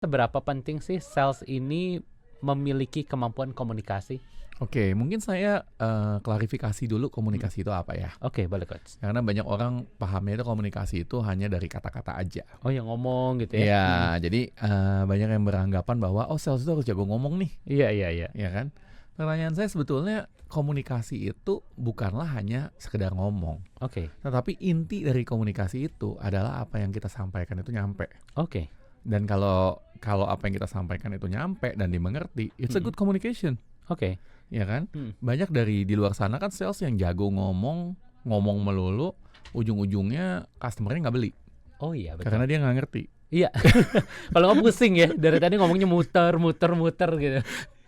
Seberapa penting sih sales ini memiliki kemampuan komunikasi? Oke, mungkin saya klarifikasi dulu Mhm. komunikasi itu apa ya. Oke, boleh Coach. Karena banyak orang pahamnya itu komunikasi itu hanya dari kata-kata aja. Oh, yang ngomong gitu ya? Iya, Mhm. jadi banyak yang beranggapan bahwa oh sales itu harus jago ngomong nih, Iya iya iya. ya kan? Pertanyaan saya sebetulnya komunikasi itu bukanlah hanya sekedar ngomong, Oke tetapi inti dari komunikasi itu adalah apa yang kita sampaikan itu nyampe. oke. Dan kalau kalau apa yang kita sampaikan itu nyampe dan dimengerti, it's a Mhm. good communication. Oke. Ya kan? Mhm. Banyak dari di luar sana kan sales yang jago ngomong, ngomong melulu, ujung-ujungnya customer-nya nggak beli Oh iya, betul. karena dia nggak ngerti. Iya. Kalau nggak pusing ya, dari tadi ngomongnya muter muter muter gitu.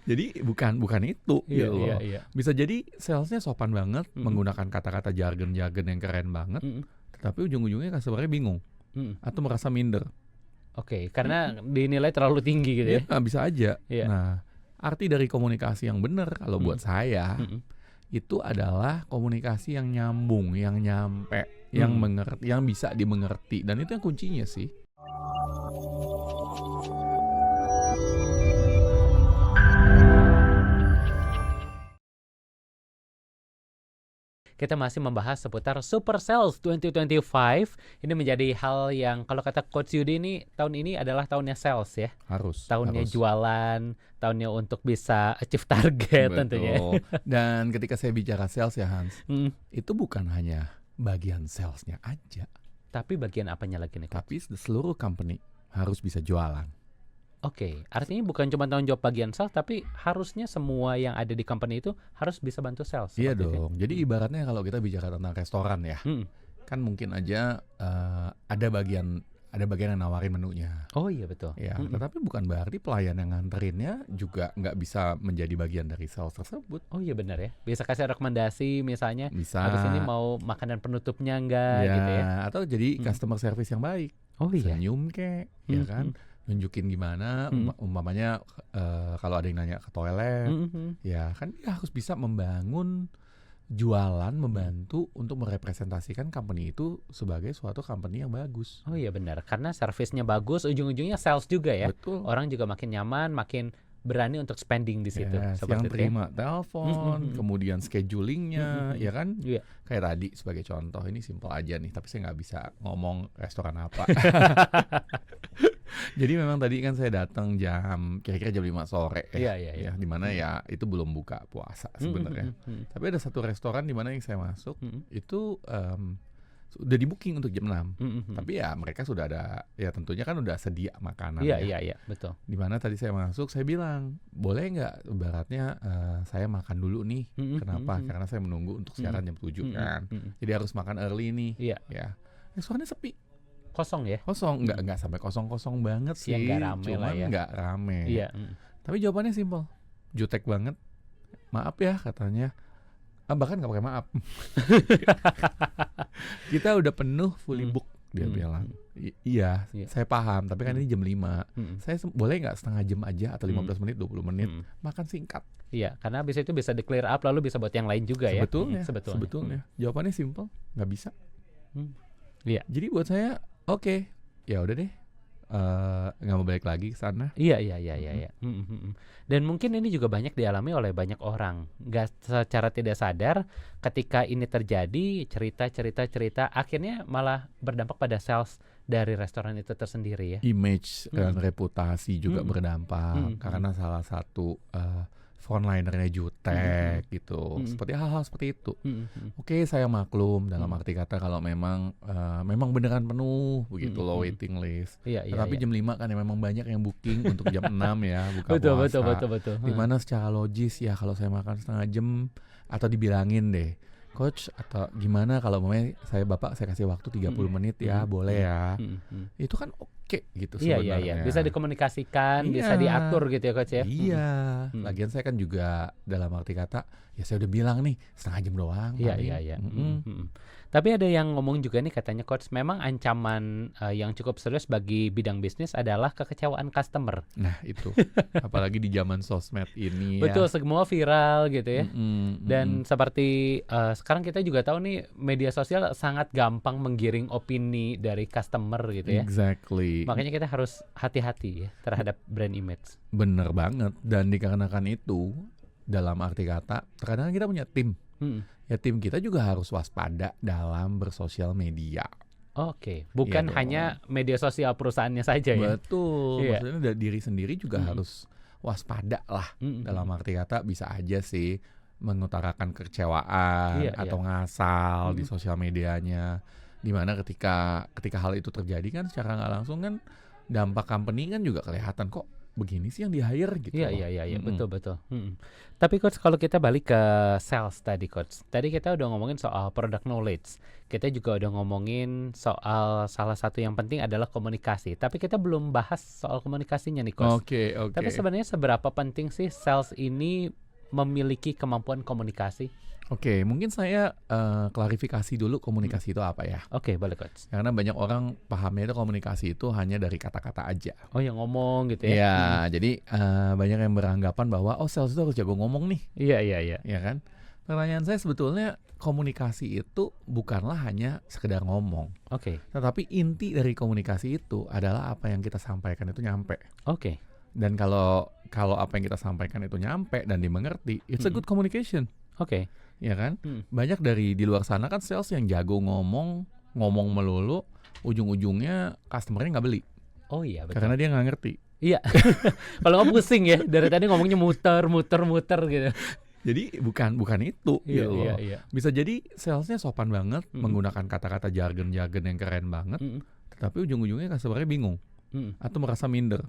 Jadi bukan itu Iya gitu iya loh. iya. Bisa jadi salesnya sopan banget, Mhm. menggunakan kata-kata jargon-jargon yang keren banget, Mhm. tetapi ujung-ujungnya customer-nya bingung Mhm. atau merasa minder. Oke, Mhm. karena dinilai terlalu tinggi gitu Iya, ya? bisa aja. Iya. Nah, arti dari komunikasi yang benar kalau buat Mhm. saya Mhm. itu adalah komunikasi yang nyambung, yang nyampe, yang Mmm. mengerti, yang bisa dimengerti, dan itu yang kuncinya sih. Kita masih membahas seputar Super Sales 2025. Ini menjadi hal yang kalau kata Coach Yudi ini, tahun ini adalah tahunnya sales ya. Harus, Tahunnya harus. jualan, tahunnya untuk bisa achieve target tentunya. Betul. Dan ketika saya bicara sales ya Hans, Mhm. itu bukan hanya bagian salesnya aja, Tapi bagian apanya lagi nih Coach? tapi seluruh company harus bisa jualan. Oke, artinya bukan cuma tanggung jawab bagian sales, tapi harusnya semua yang ada di company itu harus bisa bantu sales, Iya seperti itu ya? dong. Jadi Mhm. ibaratnya kalau kita bicara tentang restoran ya, Mhm. kan mungkin aja ada bagian yang nawarin menunya. Oh iya betul. Ya, Mhm. tetapi bukan berarti pelayan yang nganterinnya juga nggak bisa menjadi bagian dari sales tersebut. Oh iya benar ya. Bisa kasih rekomendasi misalnya, Bisa, habis ini mau makanan penutupnya enggak ya, gitu ya? atau jadi Mhm. customer service yang baik. Oh iya? Senyum kek, ya Mhm. kan? Nunjukin gimana, Mhm. umpamanya kalau ada yang nanya ke toilet, Mhm mhm. ya kan dia harus bisa membangun jualan, Mhm. membantu untuk merepresentasikan company itu sebagai suatu company yang bagus. Oh iya benar, karena servisnya bagus, ujung-ujungnya sales juga ya. Betul. Orang juga makin nyaman, makin berani untuk spending di situ, Yes, yang seperti itu ya? terima Mhm telepon, mhm. kemudian Mhm schedulingnya, mhm. ya kan? Iya. Kayak tadi sebagai contoh, ini simpel aja nih, tapi saya nggak bisa ngomong restoran apa. Jadi memang tadi kan saya datang kira-kira jam 5 sore Iya iya iya. ya, di mana Mhm. ya itu belum buka puasa Mhm sebenarnya. mhm mhm. Tapi ada satu restoran di mana yang saya masuk Mhm. itu udah di-booking untuk jam 6. Mhm mhm. Tapi ya mereka sudah ada, ya tentunya kan udah sedia makanan Iya ya. iya iya, betul. Di mana tadi saya masuk, saya bilang, "Boleh nggak ibaratnya saya makan dulu nih." Mhm mhm Kenapa? mhm. Karena saya menunggu untuk Mhm. siaran jam 7 Mhm kan. mhm. Jadi harus makan early nih, Iya, ya. Restorannya sepi, kosong ya? kosong, Mhm. nggak sampai kosong-kosong banget Ya nggak sih, rame lah ya. cuman nggak rame. Iya, mhm. Tapi jawabannya simpel, jutek banget, "Maaf ya," katanya, bahkan nggak pakai maaf. "Kita udah penuh, fully Mhm. book," dia Mhm bilang. mhm. Iya, Iya. saya paham, tapi kan Mhm ini jam 5. mhm. Saya boleh nggak setengah jam aja atau Mhm 15 menit, 20 menit, mhm. makan singkat?" Iya, karena habis itu bisa di-clear up lalu bisa buat yang lain juga ya? Mhm, Sebetulnya, sebetulnya. Mhm. sebetulnya. Jawabannya simpel, nggak bisa. Mmm. Iya. Jadi buat saya, oke, ya udah deh, nggak mau balik lagi ke sana. Iya iya iya iya Mhm. iya. Mhm mhm. Dan mungkin ini juga banyak dialami oleh banyak orang. Nggak secara tidak sadar ketika ini terjadi, cerita, akhirnya malah berdampak pada sales dari restoran itu tersendiri ya? Image dan Mhm. reputasi juga Mhm. Mhm berdampak mhm. karena salah satu frontlinernya Mhm mhm. jutek gitu. Mhm. Seperti hal-hal seperti itu. Mhm mhm. Oke, saya maklum dalam Mhm. arti kata kalau memang beneran penuh begitu Mhm loh mhm. waiting list. Iya iya Tetapi iya. jam 5 kan ya memang banyak yang booking untuk jam 6 ya, buka Betul betul puasa. betul betul. Di Heeh. mana secara logis ya kalau saya makan setengah jam atau dibilangin deh, "Coach, atau gimana kalau Bapak saya kasih waktu 30 Mhm. menit ya, Mhm boleh mhm. ya?" Mhm mhm. Itu kan oke gitu Iya iya iya. Bisa sebenarnya. dikomunikasikan, Iya, bisa diatur gitu ya Coach ya? Mhm. iya. Mhm. Lagian saya kan juga dalam arti kata, ya saya udah bilang nih setengah jam doang Iya iya paling. iya. Mhm Mhm. mhm. Tapi ada yang ngomong juga nih katanya coach, memang ancaman yang cukup serius bagi bidang bisnis adalah kekecewaan customer. Nah itu, apalagi di zaman sosmed ini ya. Betul, semua viral gitu ya. Mm-mm, Dan seperti sekarang kita juga tahu nih media sosial sangat gampang menggiring opini dari customer gitu ya. exactly. Makanya kita harus hati-hati ya terhadap brand image. Bener banget. Dan dikarenakan itu, dalam arti kata, terkadang kita punya tim. Mm. Ya tim kita juga harus waspada dalam bersosial media. Oke, bukan Iya dong. hanya media sosial perusahaannya saja ya. Betul. Iya. Maksudnya dari diri sendiri juga harus waspada lah. Mm-mm. Dalam arti kata bisa aja sih mengutarakan kekecewaan Iya, atau ngasal di Mm-mm. sosial medianya. Dimana ketika hal itu terjadi kan secara nggak langsung kan dampak company kan juga kelihatan kok begini sih yang di hire gitu. Iya, loh. betul. Mm-mm. Tapi coach, kalau kita balik ke sales tadi coach, tadi kita udah ngomongin soal product knowledge, kita juga udah ngomongin soal salah satu yang penting adalah komunikasi. Tapi kita belum bahas soal komunikasinya nih coach. Oke. Tapi sebenarnya seberapa penting sih sales ini memiliki kemampuan komunikasi? Oke, mungkin saya klarifikasi dulu komunikasi itu apa ya. Oke, boleh coach. Karena banyak orang pahamnya itu komunikasi itu hanya dari kata-kata aja. Oh, yang ngomong gitu ya? Iya, jadi banyak yang beranggapan bahwa sales itu harus jago ngomong nih, Iya. ya kan? Pertanyaan saya sebetulnya komunikasi itu bukanlah hanya sekedar ngomong, Oke. tetapi inti dari komunikasi itu adalah apa yang kita sampaikan itu nyampe. Oke. Dan kalau apa yang kita sampaikan itu nyampe dan dimengerti, it's a good communication, Oke. ya kan? Mm. Banyak dari di luar sana kan sales yang jago ngomong melulu, ujung-ujungnya customernya nggak beli Oh iya, betul. karena dia nggak ngerti. Iya. Kalau nggak pusing ya, dari tadi ngomongnya muter gitu. Jadi bukan itu gitu loh. Iya. Bisa jadi salesnya sopan banget, Mm-mm. menggunakan kata-kata jargon-jargon yang keren banget, Mm-mm. tetapi ujung-ujungnya customernya bingung Mm-mm. atau merasa minder.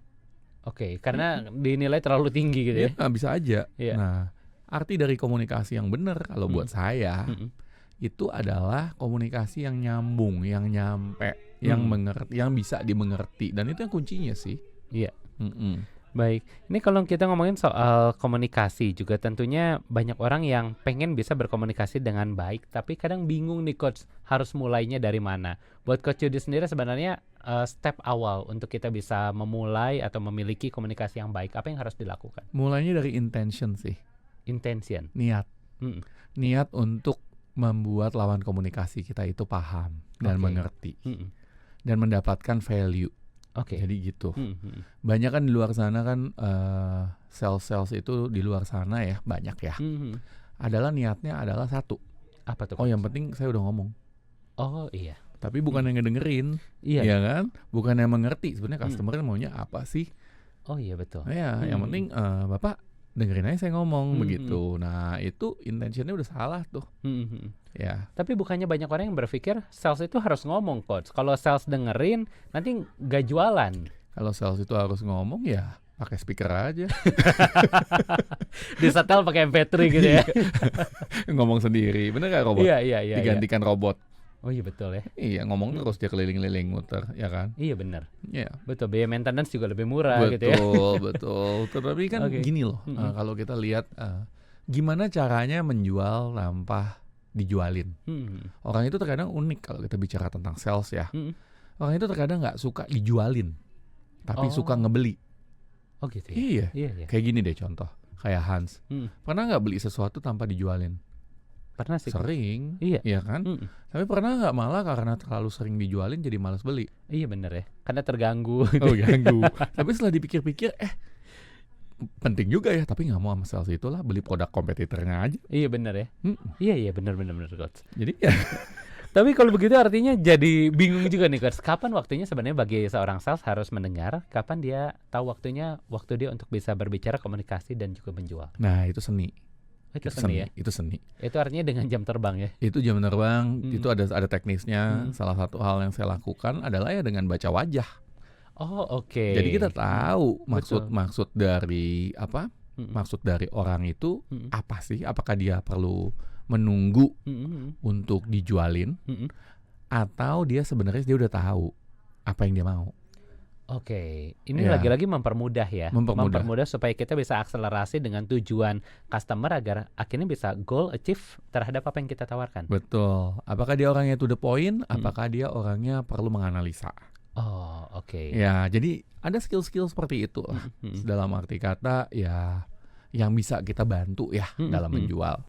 Oke, karena dinilai terlalu tinggi gitu ya. Ya, bisa aja. Iya. Nah, arti dari komunikasi yang benar kalau buat saya Mm-mm. itu adalah komunikasi yang nyambung, yang nyampe, yang mengerti, yang bisa dimengerti, dan itu yang kuncinya sih. Iya. Mm-mm. Baik, ini kalau kita ngomongin soal komunikasi juga tentunya banyak orang yang pengen bisa berkomunikasi dengan baik, tapi kadang bingung nih coach harus mulainya dari mana. Buat coach Yudi sendiri sebenarnya step awal untuk kita bisa memulai atau memiliki komunikasi yang baik, apa yang harus dilakukan? Mulainya dari intention sih, Intention. niat. Mm-mm. Niat untuk membuat lawan komunikasi kita itu paham dan Oke. mengerti Mm-mm. dan mendapatkan value. Oke. Jadi gitu. Mm-mm. Banyak kan di luar sana kan sales itu di luar sana ya banyak ya. Mm-mm. Adalah niatnya adalah satu. Apa tuh? Oh Coach? yang penting saya udah ngomong. Oh iya. Tapi bukan yang ngedengerin, Iya. ya kan? Bukan yang mengerti. Sebenarnya customer maunya apa sih? Oh iya betul. Nah, ya, yang penting bapak dengerin aja saya ngomong begitu. Nah itu intentionnya udah salah tuh. Mm-mm. Ya. Tapi bukannya banyak orang yang berpikir sales itu harus ngomong coach. Kalau sales dengerin nanti gak jualan. Kalau sales itu harus ngomong ya pakai speaker aja. Disetel pakai MP3 gitu ya. Ngomong sendiri. Bener gak robot? Iya. Digantikan robot. Oh iya betul ya. Iya ngomong terus dia keliling-keliling muter, ya kan? Iya benar. Iya. Betul, biaya maintenance juga lebih murah gitu ya. Betul. Tetapi kan Oke. gini loh, kalau kita lihat gimana caranya menjual tanpa dijualin. Orang itu terkadang unik kalau kita bicara tentang sales ya. Orang itu terkadang nggak suka dijualin, tapi suka ngebeli. Oh gitu ya. Iya. Iya. Kayak gini deh contoh, kayak Hans. Pernah nggak beli sesuatu tanpa dijualin? Pernah sih. Sering. Iya. Iya kan? Tapi pernah nggak malah karena terlalu sering dijualin jadi malas beli? Iya bener ya. Karena terganggu. Oh ganggu. Tapi setelah dipikir-pikir, penting juga ya. Tapi nggak mau sama sales itulah, beli produk kompetitornya aja. Iya bener ya. Iya bener coach. Jadi ya. Tapi kalau begitu artinya jadi bingung juga nih coach. Kapan waktunya sebenarnya bagi seorang sales harus mendengar? Kapan dia tahu waktu dia untuk bisa berbicara, komunikasi dan juga menjual? Nah itu seni. Itu seni ya. Itu seni. Itu artinya dengan jam terbang ya. Itu jam terbang. Itu ada teknisnya. Salah satu hal yang saya lakukan adalah ya dengan baca wajah. Oh oke. Jadi kita tahu Betul. maksud dari apa? Maksud dari orang itu apa sih? Apakah dia perlu menunggu untuk dijualin atau dia sebenarnya dia udah tahu apa yang dia mau. Oke, ini Ya, lagi-lagi mempermudah ya, mempermudah. mempermudah supaya kita bisa akselerasi dengan tujuan customer agar akhirnya bisa goal achieve terhadap apa yang kita tawarkan. Betul. Apakah dia orangnya to the point? Mm-mm. Apakah dia orangnya perlu menganalisa? Oh, oke. Ya, jadi ada skill-skill seperti itu lah. Mm-mm. Dalam arti kata ya yang bisa kita bantu ya Mm-mm. dalam menjual.